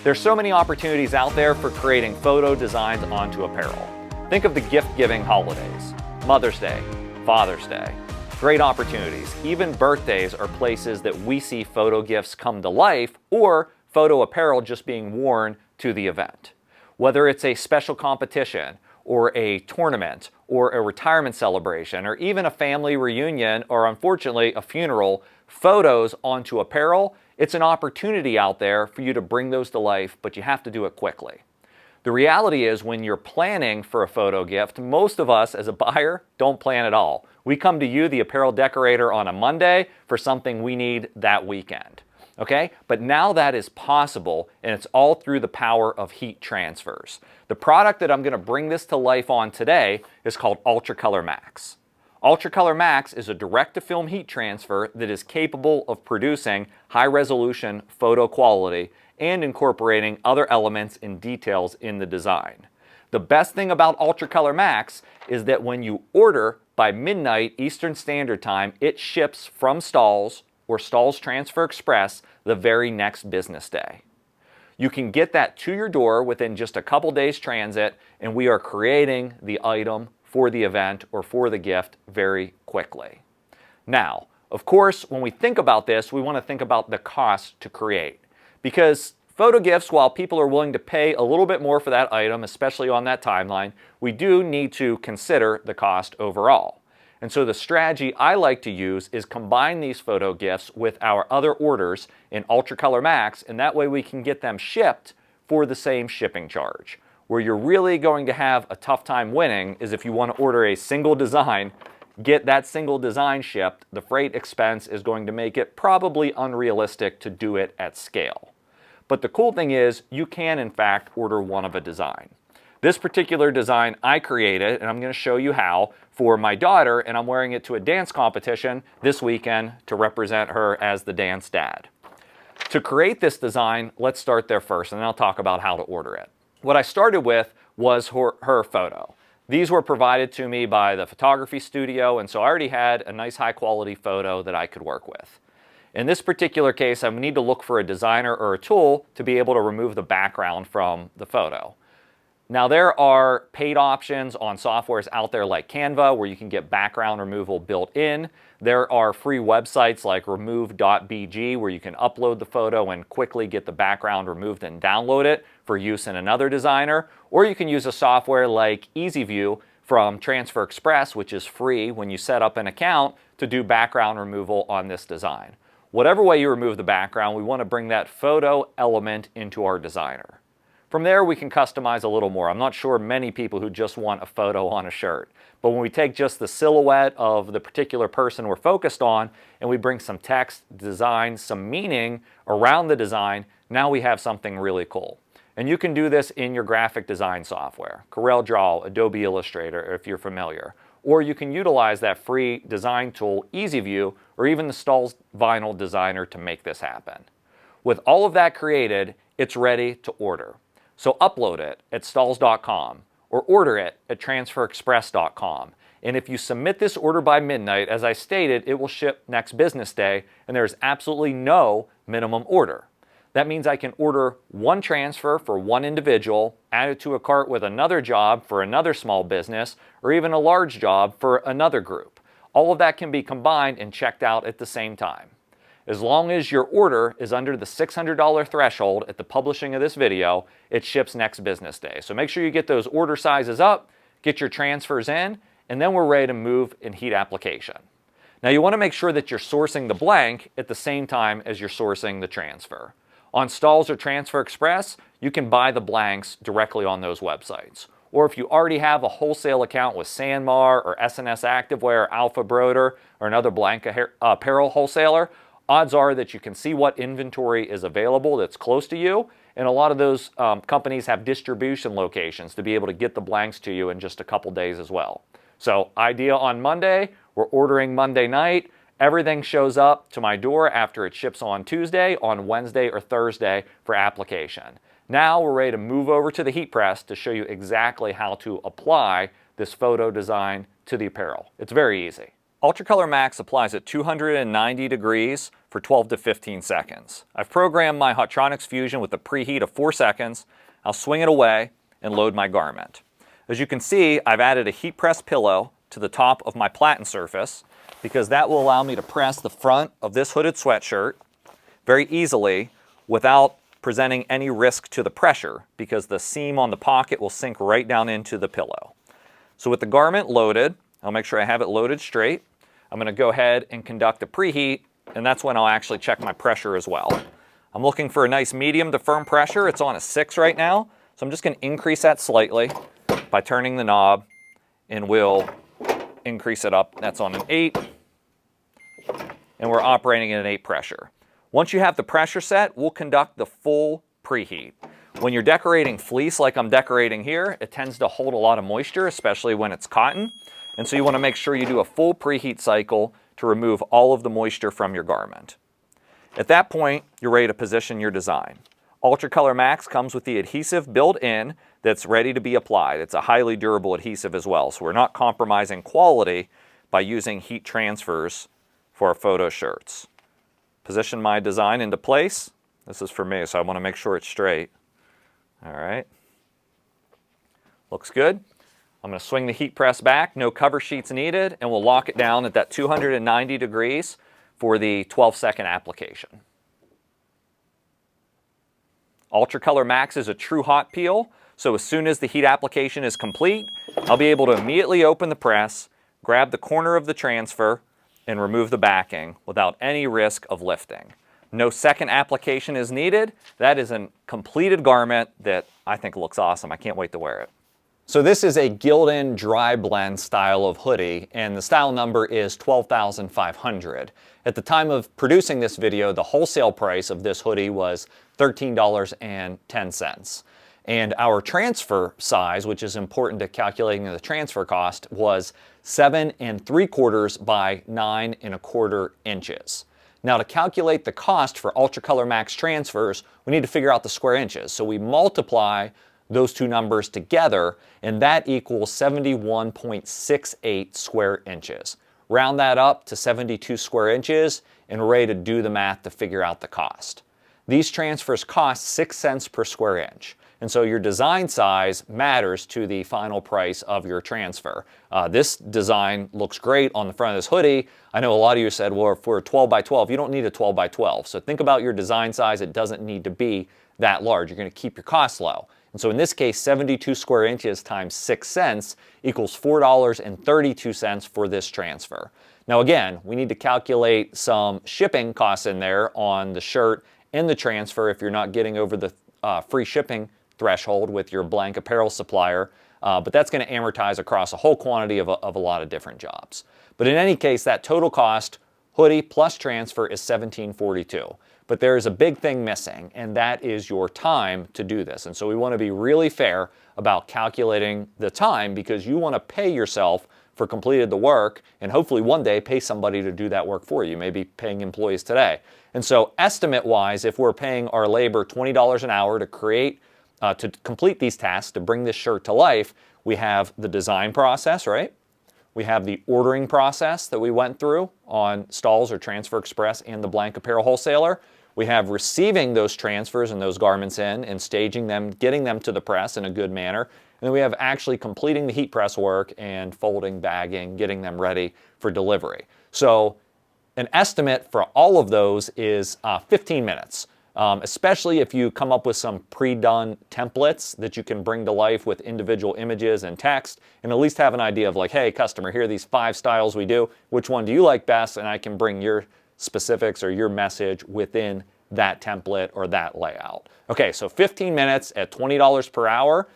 There's so many opportunities out there for creating photo designs onto apparel. Think of the gift-giving holidays, Mother's Day, Father's Day. Great opportunities. Even birthdays are places that we see photo gifts come to life, or photo apparel just being worn to the event. Whether it's a special competition, or a tournament, or a retirement celebration, or even a family reunion, or unfortunately a funeral, photos onto apparel, it's an opportunity out there for you to bring those to life, but you have to do it quickly. The reality is, when you're planning for a photo gift, most of us as a buyer don't plan at all. We come to you, the apparel decorator, on a Monday for something we need that weekend. Okay? But now that is possible, and it's all through the power of heat transfers. The product that I'm going to bring this to life on today is called UltraColor MAX. UltraColor MAX is a direct-to-film heat transfer that is capable of producing high-resolution photo quality and incorporating other elements and details in the design. The best thing about UltraColor MAX is that when you order by midnight Eastern Standard Time, it ships from Stahls or Stahls Transfer Express the very next business day. You can get that to your door within just a couple days transit, and we are creating the item for the event or for the gift very quickly. Now, of course, when we think about this, we want to think about the cost to create. Because photo gifts, while people are willing to pay a little bit more for that item, especially on that timeline, we do need to consider the cost overall. And so the strategy I like to use is combine these photo gifts with our other orders in UltraColor MAX, and that way we can get them shipped for the same shipping charge. Where you're really going to have a tough time winning is if you want to order a single design, get that single design shipped. The freight expense is going to make it probably unrealistic to do it at scale. But the cool thing is, you can in fact order one of a design. This particular design I created, and I'm going to show you how, for my daughter, and I'm wearing it to a dance competition this weekend to represent her as the dance dad. To create this design, let's start there first, and then I'll talk about how to order it. What I started with was her photo. These were provided to me by the photography studio, and so I already had a nice high quality photo that I could work with. In this particular case, I need to look for a designer or a tool to be able to remove the background from the photo. Now, there are paid options on softwares out there like Canva where you can get background removal built in. There are free websites like remove.bg where you can upload the photo and quickly get the background removed and download it for use in another designer. Or you can use a software like EasyView from Transfer Express, which is free when you set up an account to do background removal on this design. Whatever way you remove the background, we want to bring that photo element into our designer. From there, we can customize a little more. I'm not sure many people who just want a photo on a shirt. But when we take just the silhouette of the particular person we're focused on and we bring some text, design, some meaning around the design, now we have something really cool. And you can do this in your graphic design software, CorelDRAW, Adobe Illustrator, if you're familiar. Or you can utilize that free design tool, EasyView, or even the Stahls Vinyl Designer to make this happen. With all of that created, it's ready to order. So upload it at stahls.com or order it at transferexpress.com. And if you submit this order by midnight, as I stated, it will ship next business day, and there's absolutely no minimum order. That means I can order one transfer for one individual, add it to a cart with another job for another small business, or even a large job for another group. All of that can be combined and checked out at the same time. As long as your order is under the $600 threshold at the publishing of this video, it ships next business day. So make sure you get those order sizes up, get your transfers in, and then we're ready to move in heat application. Now you want to make sure that you're sourcing the blank at the same time as you're sourcing the transfer. On Stahls or Transfer Express, you can buy the blanks directly on those websites. Or if you already have a wholesale account with Sanmar or SNS Activewear or Alpha Broder or another blank apparel wholesaler, odds are that you can see what inventory is available that's close to you, and a lot of those companies have distribution locations to be able to get the blanks to you in just a couple days as well. So idea on Monday, we're ordering Monday night, everything shows up to my door after it ships on Tuesday, on Wednesday or Thursday for application. Now we're ready to move over to the heat press to show you exactly how to apply this photo design to the apparel. It's very easy. UltraColor MAX applies at 290 degrees for 12 to 15 seconds. I've programmed my Hotronix Fusion with a preheat of 4 seconds. I'll swing it away and load my garment. As you can see, I've added a heat press pillow to the top of my platen surface because that will allow me to press the front of this hooded sweatshirt very easily without presenting any risk to the pressure, because the seam on the pocket will sink right down into the pillow. So with the garment loaded, I'll make sure I have it loaded straight. I'm going to go ahead and conduct a preheat, and that's when I'll actually check my pressure as well. I'm looking for a nice medium to firm pressure. It's on a 6 right now, so I'm just going to increase that slightly by turning the knob, and we'll increase it up. That's on an 8, and we're operating at an 8 pressure. Once you have the pressure set, we'll conduct the full preheat. When you're decorating fleece like I'm decorating here, it tends to hold a lot of moisture, especially when it's cotton. And so you want to make sure you do a full preheat cycle to remove all of the moisture from your garment. At that point, you're ready to position your design. UltraColor MAX comes with the adhesive built in that's ready to be applied. It's a highly durable adhesive as well, so we're not compromising quality by using heat transfers for our photo shirts. Position my design into place. This is for me, so I want to make sure it's straight. All right. Looks good. I'm going to swing the heat press back, no cover sheets needed, and we'll lock it down at that 290 degrees for the 12-second application. UltraColor MAX is a true hot peel, so as soon as the heat application is complete, I'll be able to immediately open the press, grab the corner of the transfer, and remove the backing without any risk of lifting. No second application is needed. That is a completed garment that I think looks awesome. I can't wait to wear it. So this is a Gildan dry blend style of hoodie, and the style number is 12,500. At the time of producing this video, the wholesale price of this hoodie was $13.10. And our transfer size, which is important to calculating the transfer cost, was 7 3/4 by 9 1/4 inches. Now to calculate the cost for UltraColor MAX transfers, we need to figure out the square inches. So we multiply those two numbers together, and that equals 71.68 square inches. Round that up to 72 square inches, and we're ready to do the math to figure out the cost. These transfers cost 6 cents per square inch. And so your design size matters to the final price of your transfer. This design looks great on the front of this hoodie. I know a lot of you said, well, if we're 12 by 12, you don't need a 12 by 12. So think about your design size. It doesn't need to be that large. You're going to keep your costs low. And so in this case, 72 square inches times 6 cents equals $4.32 for this transfer. Now again, we need to calculate some shipping costs in there on the shirt and the transfer if you're not getting over the free shipping threshold with your blank apparel supplier, but that's going to amortize across a whole quantity of a lot of different jobs. But in any case, that total cost, hoodie plus transfer, is $17.42. But there is a big thing missing, and that is your time to do this. And so we want to be really fair about calculating the time, because you want to pay yourself for completed the work, and hopefully one day pay somebody to do that work for you, maybe paying employees today. And so estimate-wise, if we're paying our labor $20 an hour to complete these tasks, to bring this shirt to life, we have the design process, right? We have the ordering process that we went through on Stalls or Transfer Express and the blank apparel wholesaler. We have receiving those transfers and those garments in and staging them, getting them to the press in a good manner. And then we have actually completing the heat press work and folding, bagging, getting them ready for delivery. So an estimate for all of those is 15 minutes. Especially if you come up with some pre-done templates that you can bring to life with individual images and text, and at least have an idea of like, hey, customer, here are these 5 styles we do. Which one do you like best? And I can bring your specifics or your message within that template or that layout. Okay, so 15 minutes at $20 per hour.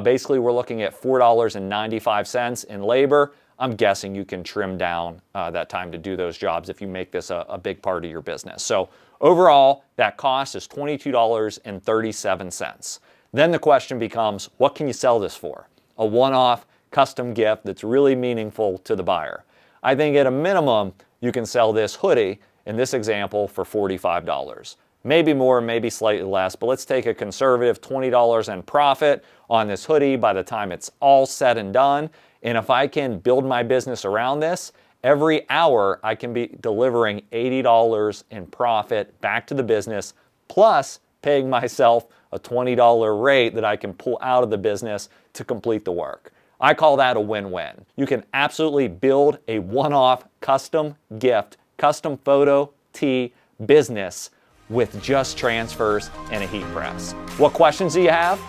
Basically, we're looking at $4.95 in labor. I'm guessing you can trim down that time to do those jobs if you make this a big part of your business. So overall, that cost is $22.37. Then the question becomes, what can you sell this for? A one-off custom gift that's really meaningful to the buyer. I think at a minimum, you can sell this hoodie, in this example, for $45. Maybe more, maybe slightly less, but let's take a conservative $20 in profit on this hoodie by the time it's all said and done. And if I can build my business around this, Every hour, I can be delivering $80 in profit back to the business, plus paying myself a $20 rate that I can pull out of the business to complete the work. I call that a win-win. You can absolutely build a one-off custom gift, custom photo tee business with just transfers and a heat press. What questions do you have?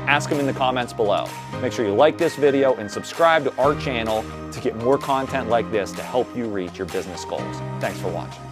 Ask them in the comments below. Make sure you like this video and subscribe to our channel to get more content like this to help you reach your business goals. Thanks for watching.